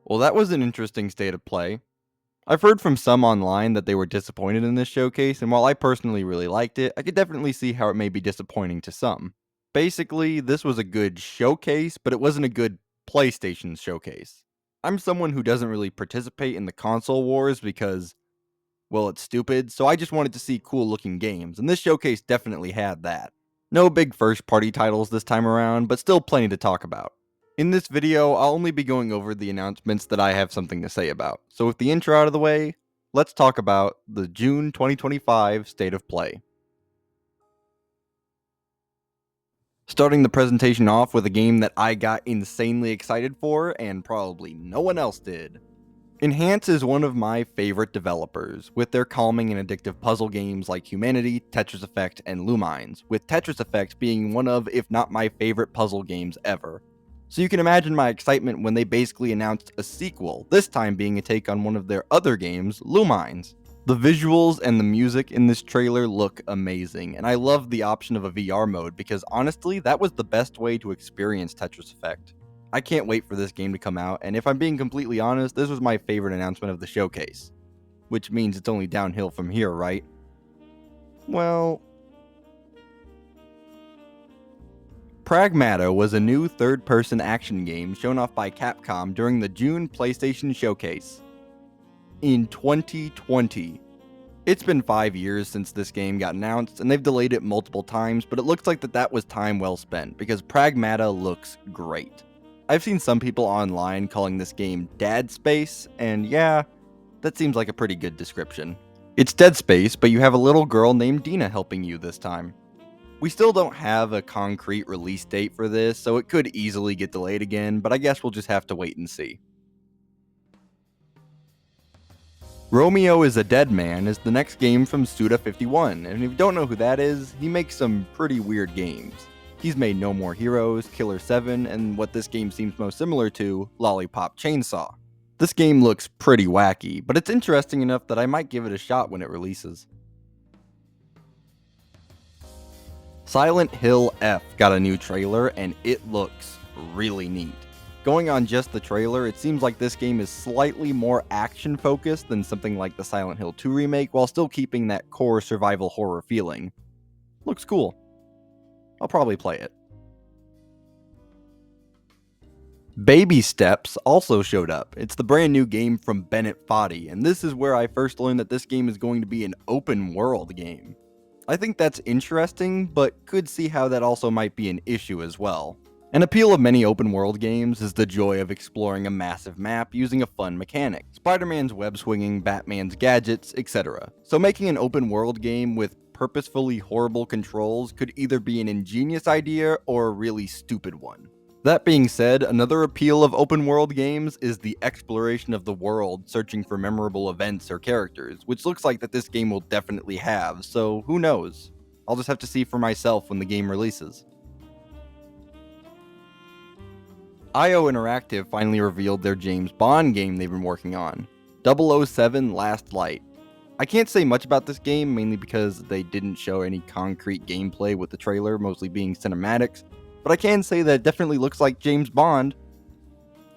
Well, that was an interesting state of play. I've heard from some online that they were disappointed in this showcase, and while I personally really liked it, I could definitely see how it may be disappointing to some. Basically, this was a good showcase, but it wasn't a good PlayStation showcase. I'm someone who doesn't really participate in the console wars because, well, it's stupid, so I just wanted to see cool looking games, and this showcase definitely had that. No big first party titles this time around, but still plenty to talk about. In this video, I'll only be going over the announcements that I have something to say about. So with the intro out of the way, let's talk about the June 2025 State of Play. Starting the presentation off with a game that I got insanely excited for, and probably no one else did. Enhance is one of my favorite developers, with their calming and addictive puzzle games like Humanity, Tetris Effect, and Lumines, with Tetris Effect being one of, if not my favorite puzzle games ever. So you can imagine my excitement when they basically announced a sequel, this time being a take on one of their other games, Lumines. The visuals and the music in this trailer look amazing, and I love the option of a VR mode because honestly, that was the best way to experience Tetris Effect. I can't wait for this game to come out, and if I'm being completely honest, this was my favorite announcement of the showcase. Which means it's only downhill from here, right? Well, Pragmata was a new third-person action game shown off by Capcom during the June PlayStation Showcase. In 2020. It's been 5 years since this game got announced, and they've delayed it multiple times, but it looks like that was time well spent, because Pragmata looks great. I've seen some people online calling this game Dad Space, and yeah, that seems like a pretty good description. It's Dead Space, but you have a little girl named Dina helping you this time. We still don't have a concrete release date for this, so it could easily get delayed again, but I guess we'll just have to wait and see. Romeo is a Dead Man is the next game from Suda51, and if you don't know who that is, he makes some pretty weird games. He's made No More Heroes, Killer 7, and what this game seems most similar to, Lollipop Chainsaw. This game looks pretty wacky, but it's interesting enough that I might give it a shot when it releases. Silent Hill F got a new trailer, and it looks really neat. Going on just the trailer, it seems like this game is slightly more action-focused than something like the Silent Hill 2 remake, while still keeping that core survival horror feeling. Looks cool. I'll probably play it. Baby Steps also showed up. It's the brand new game from Bennett Foddy, and this is where I first learned that this game is going to be an open world game. I think that's interesting, but could see how that also might be an issue as well. An appeal of many open world games is the joy of exploring a massive map using a fun mechanic. Spider-Man's web swinging, Batman's gadgets, etc. So making an open world game with purposefully horrible controls could either be an ingenious idea or a really stupid one. That being said, another appeal of open world games is the exploration of the world, searching for memorable events or characters, which looks like that this game will definitely have, so who knows? I'll just have to see for myself when the game releases. IO Interactive finally revealed their James Bond game they've been working on, 007 Last Light. I can't say much about this game, mainly because they didn't show any concrete gameplay with the trailer, mostly being cinematics, but I can say that it definitely looks like James Bond,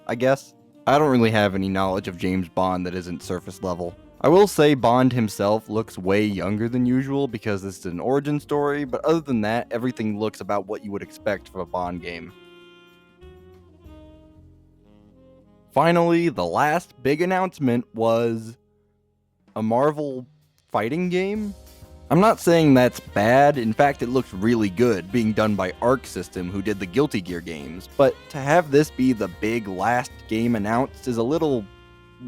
I guess. I don't really have any knowledge of James Bond that isn't surface level. I will say Bond himself looks way younger than usual because this is an origin story, but other than that, everything looks about what you would expect from a Bond game. Finally, the last big announcement was a Marvel fighting game? I'm not saying that's bad, in fact it looks really good, being done by Arc System who did the Guilty Gear games, but to have this be the big last game announced is a little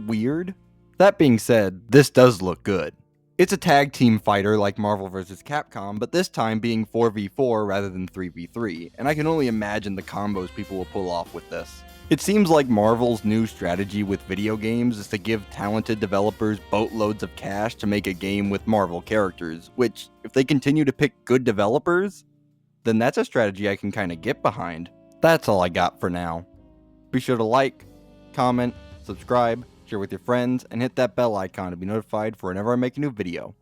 weird. That being said, this does look good. It's a tag team fighter like Marvel vs. Capcom, but this time being 4v4 rather than 3v3, and I can only imagine the combos people will pull off with this. It seems like Marvel's new strategy with video games is to give talented developers boatloads of cash to make a game with Marvel characters, which, if they continue to pick good developers, then that's a strategy I can kinda get behind. That's all I got for now. Be sure to like, comment, subscribe, share with your friends, and hit that bell icon to be notified for whenever I make a new video.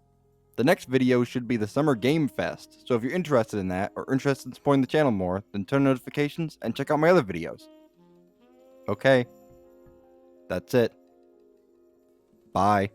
The next video should be the Summer Game Fest, so if you're interested in that, or interested in supporting the channel more, then turn on notifications and check out my other videos. Okay. That's it. Bye.